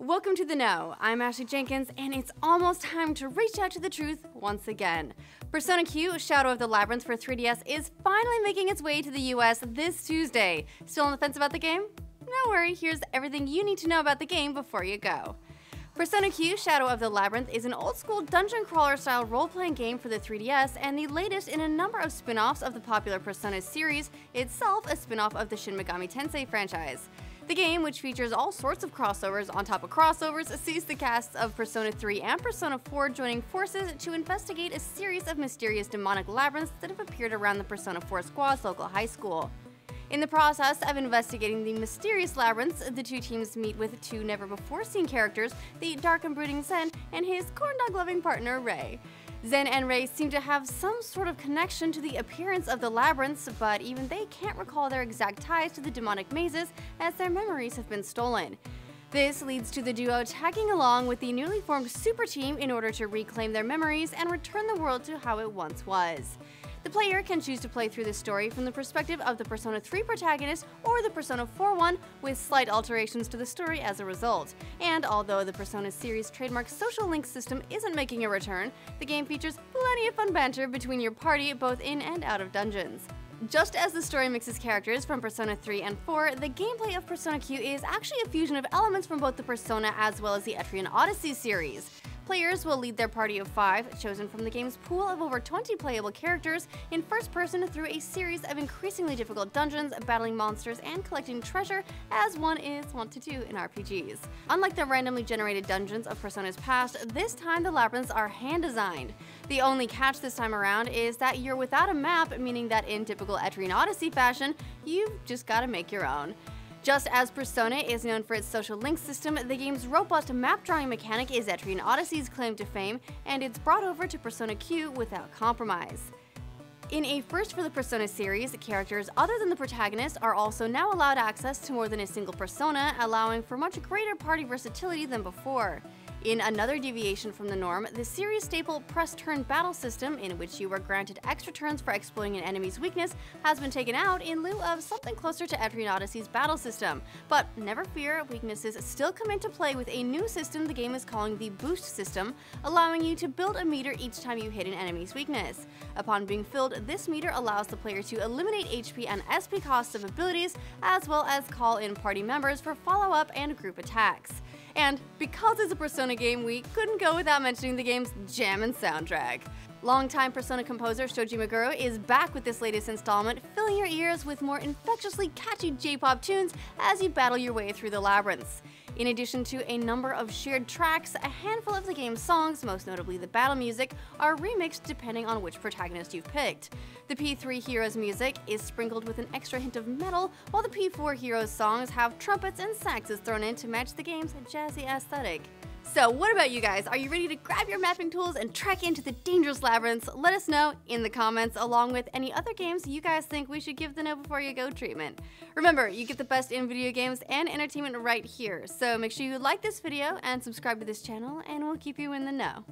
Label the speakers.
Speaker 1: Welcome to The Know. I'm Ashley Jenkins, and it's almost time to reach out to the truth once again. Persona Q, Shadow of the Labyrinth for 3DS is finally making its way to the US this Tuesday. Still on the fence about the game? No worry, here's everything you need to know about the game before you go. Persona Q, Shadow of the Labyrinth is an old-school dungeon crawler-style role-playing game for the 3DS and the latest in a number of spin-offs of the popular Persona series, itself a spin-off of the Shin Megami Tensei franchise. The game, which features all sorts of crossovers on top of crossovers, sees the casts of Persona 3 and Persona 4 joining forces to investigate a series of mysterious demonic labyrinths that have appeared around the Persona 4 Squad's local high school. In the process of investigating the mysterious labyrinths, the two teams meet with two never-before-seen characters, the dark and brooding Zen and his corndog-loving partner, Rei. Zen and Rei seem to have some sort of connection to the appearance of the labyrinths, but even they can't recall their exact ties to the demonic mazes as their memories have been stolen. This leads to the duo tagging along with the newly formed super team in order to reclaim their memories and return the world to how it once was. The player can choose to play through the story from the perspective of the Persona 3 protagonist or the Persona 4 one, with slight alterations to the story as a result. And although the Persona series' trademark social link system isn't making a return, the game features plenty of fun banter between your party both in and out of dungeons. Just as the story mixes characters from Persona 3 and 4, the gameplay of Persona Q is actually a fusion of elements from both the Persona as well as the Etrian Odyssey series. Players will lead their party of 5, chosen from the game's pool of over 20 playable characters, in first person through a series of increasingly difficult dungeons, battling monsters, and collecting treasure, as one is wont to do in RPGs. Unlike the randomly generated dungeons of Persona's past, this time the labyrinths are hand-designed. The only catch this time around is that you're without a map, meaning that in typical Etrian Odyssey fashion, you've just gotta make your own. Just as Persona is known for its social link system, the game's robust map drawing mechanic is Etrian Odyssey's claim to fame, and it's brought over to Persona Q without compromise. In a first for the Persona series, characters other than the protagonist are also now allowed access to more than a single persona, allowing for much greater party versatility than before. In another deviation from the norm, the series staple press-turn battle system, in which you were granted extra turns for exploiting an enemy's weakness, has been taken out in lieu of something closer to Etrian Odyssey's battle system. But never fear, weaknesses still come into play with a new system the game is calling the Boost system, allowing you to build a meter each time you hit an enemy's weakness. Upon being filled, this meter allows the player to eliminate HP and SP costs of abilities, as well as call in party members for follow-up and group attacks. And because it's a Persona game, we couldn't go without mentioning the game's jammin' soundtrack. Longtime Persona composer Shoji Meguro is back with this latest installment, filling your ears with more infectiously catchy J-pop tunes as you battle your way through the labyrinths. In addition to a number of shared tracks, a handful of the game's songs, most notably the battle music, are remixed depending on which protagonist you've picked. The P3 Heroes music is sprinkled with an extra hint of metal, while the P4 Heroes songs have trumpets and saxes thrown in to match the game's jazzy aesthetic. So what about you guys? Are you ready to grab your mapping tools and trek into the dangerous labyrinths? Let us know in the comments, along with any other games you guys think we should give the know before you go treatment. Remember, you get the best in video games and entertainment right here, so make sure you like this video and subscribe to this channel, and we'll keep you in the know.